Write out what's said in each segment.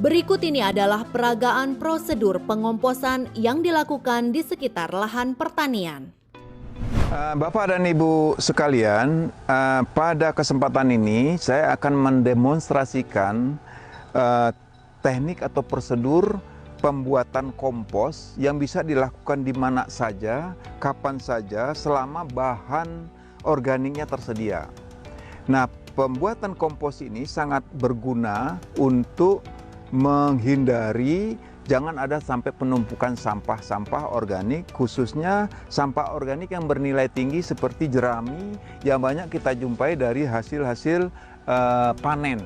Berikut ini adalah peragaan prosedur pengomposan yang dilakukan di sekitar lahan pertanian. Bapak dan Ibu sekalian, pada kesempatan ini saya akan mendemonstrasikan teknik atau prosedur pembuatan kompos yang bisa dilakukan di mana saja, kapan saja, selama bahan organiknya tersedia. Nah, pembuatan kompos ini sangat berguna untuk menghindari jangan ada sampai penumpukan sampah-sampah organik, khususnya sampah organik yang bernilai tinggi seperti jerami yang banyak kita jumpai dari hasil-hasil panen.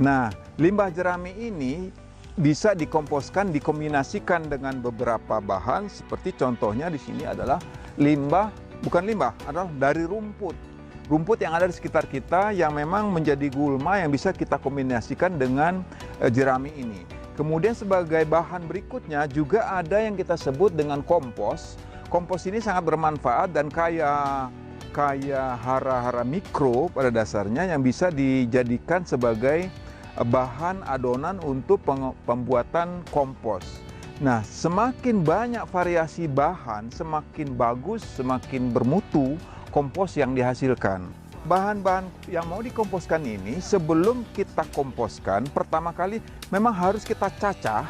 Nah, limbah jerami ini bisa dikomposkan, dikombinasikan dengan beberapa bahan, seperti contohnya di sini adalah adalah dari rumput. Rumput yang ada di sekitar kita yang memang menjadi gulma yang bisa kita kombinasikan dengan jerami ini. Kemudian sebagai bahan berikutnya juga ada yang kita sebut dengan kompos. Kompos ini sangat bermanfaat dan kaya hara-hara mikro pada dasarnya yang bisa dijadikan sebagai bahan adonan untuk pembuatan kompos. Nah, semakin banyak variasi bahan, semakin bagus, semakin bermutu kompos yang dihasilkan. Bahan-bahan yang mau dikomposkan ini sebelum kita komposkan, pertama kali memang harus kita cacah.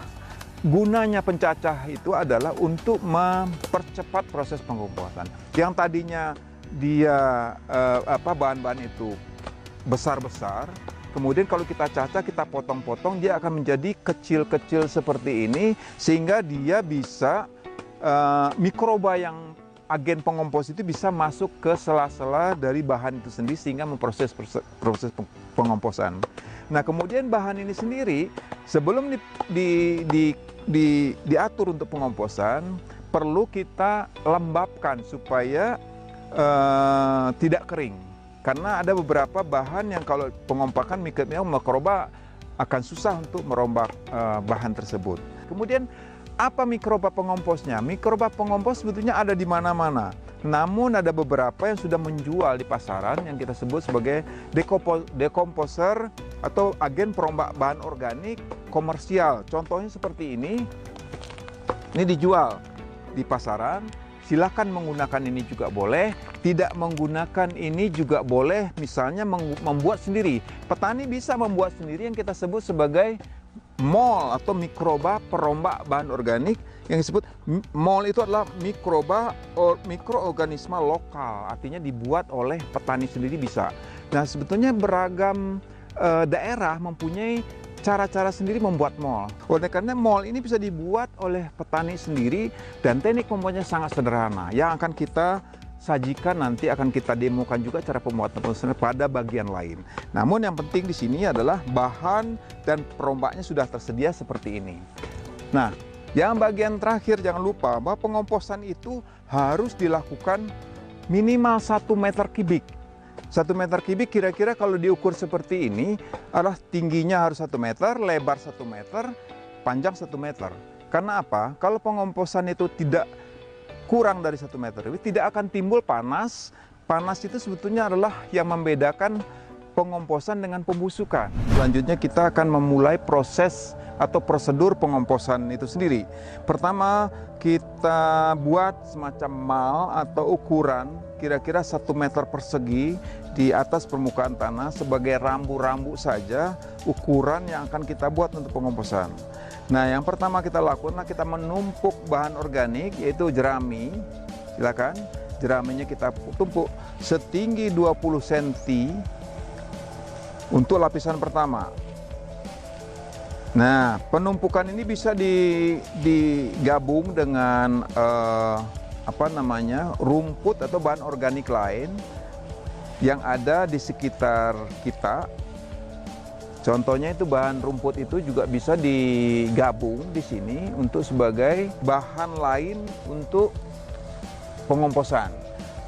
Gunanya pencacah itu adalah untuk mempercepat proses pengkomposan. Yang tadinya dia bahan-bahan itu besar-besar, kemudian kalau kita cacah, kita potong-potong, dia akan menjadi kecil-kecil seperti ini, sehingga dia bisa mikroba yang agen pengompos itu bisa masuk ke sela-sela dari bahan itu sendiri sehingga memproses proses pengomposan. Nah, kemudian bahan ini sendiri sebelum diatur untuk pengomposan perlu kita lembabkan supaya tidak kering. Karena ada beberapa bahan yang kalau pengompakan mikroba akan susah untuk merombak bahan tersebut. Kemudian apa mikroba pengomposnya? Mikroba pengompos sebetulnya ada di mana-mana. Namun ada beberapa yang sudah menjual di pasaran yang kita sebut sebagai dekomposer atau agen perombak bahan organik komersial. Contohnya seperti ini. Ini dijual di pasaran. Silakan menggunakan ini juga boleh. Tidak menggunakan ini juga boleh. Misalnya membuat sendiri. Petani bisa membuat sendiri yang kita sebut sebagai MOL atau mikroba perombak bahan organik. Yang disebut MOL itu adalah mikroorganisme lokal, artinya dibuat oleh petani sendiri bisa. Nah, sebetulnya beragam daerah mempunyai cara-cara sendiri membuat MOL. Oleh karena MOL ini bisa dibuat oleh petani sendiri dan teknik pembuatannya sangat sederhana. Yang akan kita sajikan nanti akan kita demokan juga cara pembuatan pada bagian lain. Namun yang penting di sini adalah bahan dan perombaknya sudah tersedia seperti ini. Nah, yang bagian terakhir jangan lupa bahwa pengomposan itu harus dilakukan minimal 1 meter kubik. 1 meter kubik kira-kira kalau diukur seperti ini adalah tingginya harus 1 meter, lebar 1 meter, panjang 1 meter. Karena apa? Kalau pengomposan itu tidak kurang dari 1 meter, tidak akan timbul panas. Panas itu sebetulnya adalah yang membedakan pengomposan dengan pembusukan. Selanjutnya kita akan memulai proses atau prosedur pengomposan itu sendiri. Pertama, kita buat semacam mal atau ukuran kira-kira 1 meter persegi di atas permukaan tanah sebagai rambu-rambu saja ukuran yang akan kita buat untuk pengomposan. Nah, yang pertama kita lakukan adalah kita menumpuk bahan organik yaitu jerami. Silakan, jeraminya kita tumpuk setinggi 20 cm untuk lapisan pertama. Nah, penumpukan ini bisa digabung dengan rumput atau bahan organik lain yang ada di sekitar kita. Contohnya itu bahan rumput itu juga bisa digabung di sini untuk sebagai bahan lain untuk pengomposan.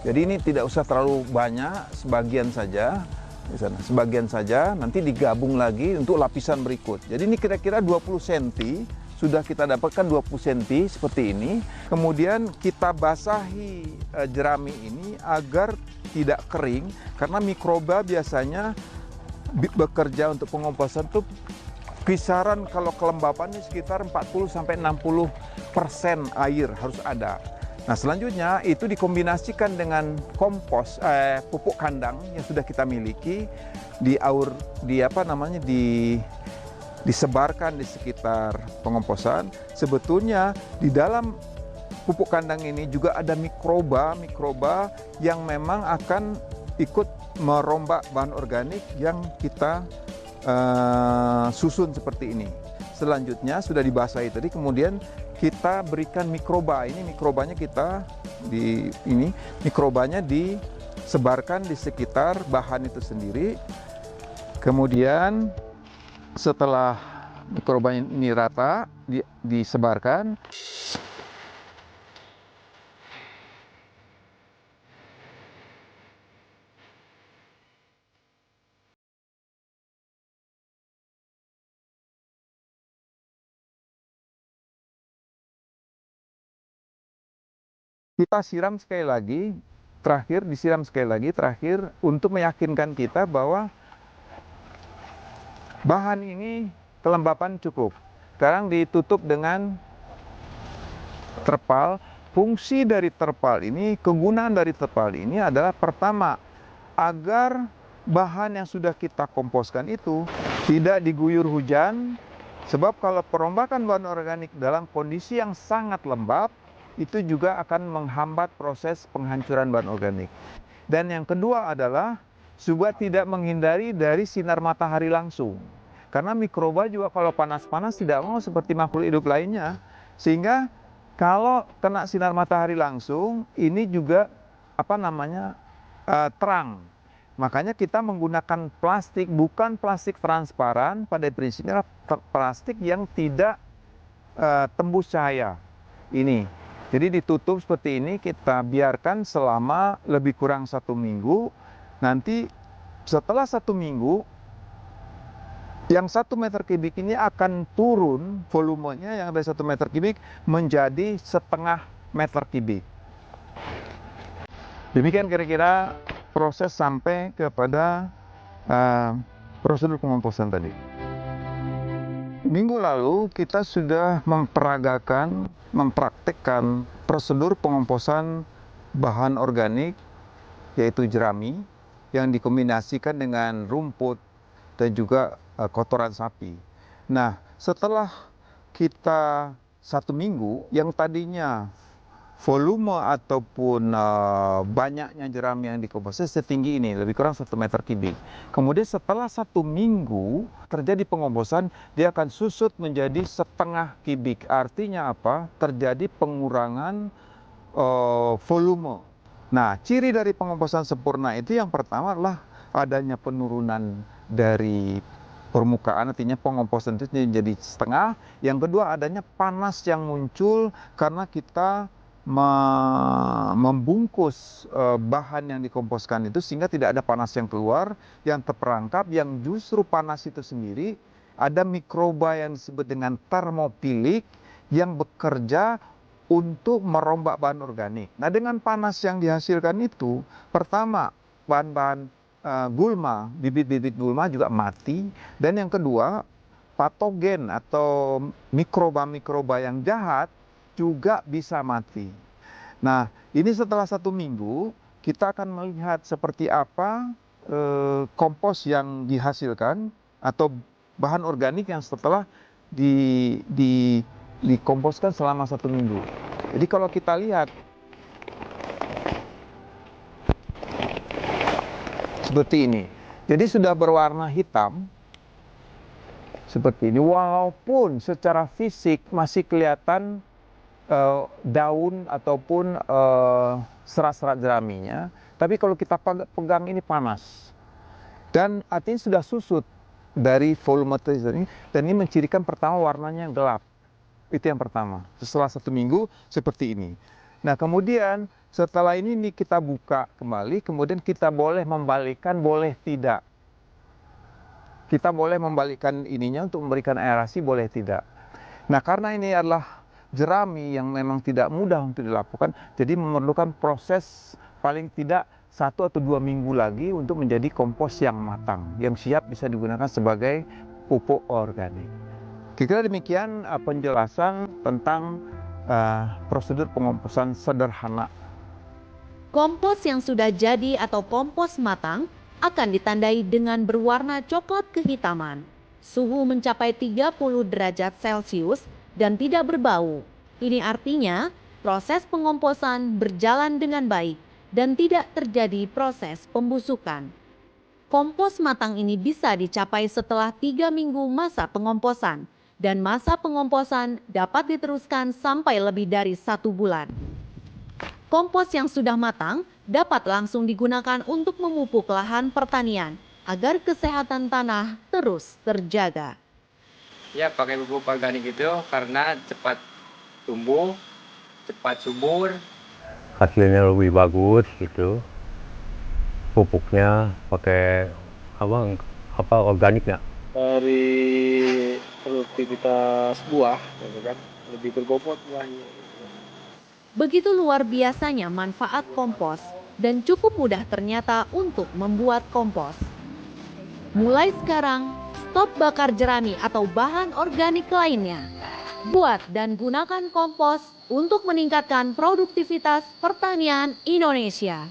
Jadi ini tidak usah terlalu banyak, sebagian saja. Di sana, sebagian saja nanti digabung lagi untuk lapisan berikut. Jadi ini kira-kira 20 cm, sudah kita dapatkan 20 cm seperti ini. Kemudian kita basahi jerami ini agar tidak kering, karena mikroba biasanya bekerja untuk pengomposan itu Kisaran kalau kelembapannya sekitar 40-60% air harus ada. Nah, selanjutnya itu dikombinasikan dengan kompos, pupuk kandang yang sudah kita miliki, disebarkan di sekitar pengomposan. Sebetulnya di dalam pupuk kandang ini juga ada mikroba yang memang akan ikut merombak bahan organik yang kita susun seperti ini. Selanjutnya sudah dibasahi tadi, kemudian kita berikan mikroba. Ini mikrobanya mikrobanya disebarkan di sekitar bahan itu sendiri. Kemudian setelah mikroba ini rata disebarkan, kita siram sekali lagi, terakhir untuk meyakinkan kita bahwa bahan ini kelembapan cukup. Sekarang ditutup dengan terpal. Fungsi dari terpal ini, kegunaan dari terpal ini adalah pertama, agar bahan yang sudah kita komposkan itu tidak diguyur hujan. Sebab kalau perombakan bahan organik dalam kondisi yang sangat lembab, itu juga akan menghambat proses penghancuran bahan organik. Dan yang kedua adalah supaya tidak menghindari dari sinar matahari langsung. Karena mikroba juga kalau panas-panas tidak mau seperti makhluk hidup lainnya. Sehingga kalau kena sinar matahari langsung, ini juga terang. Makanya kita menggunakan plastik, bukan plastik transparan, pada prinsipnya plastik yang tidak tembus cahaya. Ini. Jadi ditutup seperti ini, kita biarkan selama lebih kurang 1 minggu. Nanti setelah 1 minggu, yang 1 meter kubik ini akan turun volumenya yang dari 1 meter kubik menjadi 0,5 meter kubik. Demikian kira-kira proses sampai kepada prosedur pengomposan tadi. Minggu lalu kita sudah mempraktekkan prosedur pengomposan bahan organik, yaitu jerami yang dikombinasikan dengan rumput dan juga kotoran sapi. Nah, setelah kita 1 minggu, yang tadinya volume ataupun banyaknya jerami yang dikompos setinggi ini, lebih kurang 1 meter kubik. Kemudian setelah 1 minggu terjadi pengomposan, dia akan susut menjadi 0,5 kubik. Artinya apa? Terjadi pengurangan volume. Nah, ciri dari pengomposan sempurna itu yang pertama adalah adanya penurunan dari permukaan, artinya pengomposan itu menjadi setengah. Yang kedua, adanya panas yang muncul karena kita membungkus bahan yang dikomposkan itu sehingga tidak ada panas yang keluar, yang terperangkap, yang justru panas itu sendiri ada mikroba yang disebut dengan termofilik yang bekerja untuk merombak bahan organik. Nah, dengan panas yang dihasilkan itu, pertama bahan-bahan gulma, bibit-bibit gulma juga mati, dan yang kedua patogen atau mikroba-mikroba yang jahat juga bisa mati. Nah, ini setelah 1 minggu kita akan melihat seperti apa kompos yang dihasilkan atau bahan organik yang setelah dikomposkan selama 1 minggu. Jadi kalau kita lihat seperti ini, jadi sudah berwarna hitam seperti ini, walaupun secara fisik masih kelihatan daun ataupun serat-serat jeraminya, tapi kalau kita pegang ini panas dan artinya sudah susut dari volume ini, dan ini mencirikan pertama warnanya gelap. Itu yang pertama. Setelah 1 minggu seperti ini. Nah, kemudian setelah ini kita buka kembali, kemudian kita boleh membalikkan, boleh tidak. Kita boleh membalikkan ininya untuk memberikan aerasi, boleh tidak. Nah, karena ini adalah jerami yang memang tidak mudah untuk dilakukan, jadi memerlukan proses paling tidak 1 atau 2 minggu lagi untuk menjadi kompos yang matang, yang siap bisa digunakan sebagai pupuk organik. Kira-kira demikian penjelasan tentang prosedur pengomposan sederhana. Kompos yang sudah jadi atau kompos matang akan ditandai dengan berwarna coklat kehitaman. Suhu mencapai 30 derajat Celcius dan tidak berbau. Ini artinya proses pengomposan berjalan dengan baik dan tidak terjadi proses pembusukan. Kompos matang ini bisa dicapai setelah 3 minggu masa pengomposan dan masa pengomposan dapat diteruskan sampai lebih dari 1 bulan. Kompos yang sudah matang dapat langsung digunakan untuk memupuk lahan pertanian agar kesehatan tanah terus terjaga. Ya, pakai pupuk organik itu karena cepat tumbuh, cepat subur. Hasilnya lebih bagus gitu. Pupuknya pakai organik nggak? Dari produktivitas buah, gitu kan, lebih berbobot buahnya. Begitu luar biasanya manfaat kompos dan cukup mudah ternyata untuk membuat kompos. Mulai sekarang, stop bakar jerami atau bahan organik lainnya. Buat dan gunakan kompos untuk meningkatkan produktivitas pertanian Indonesia.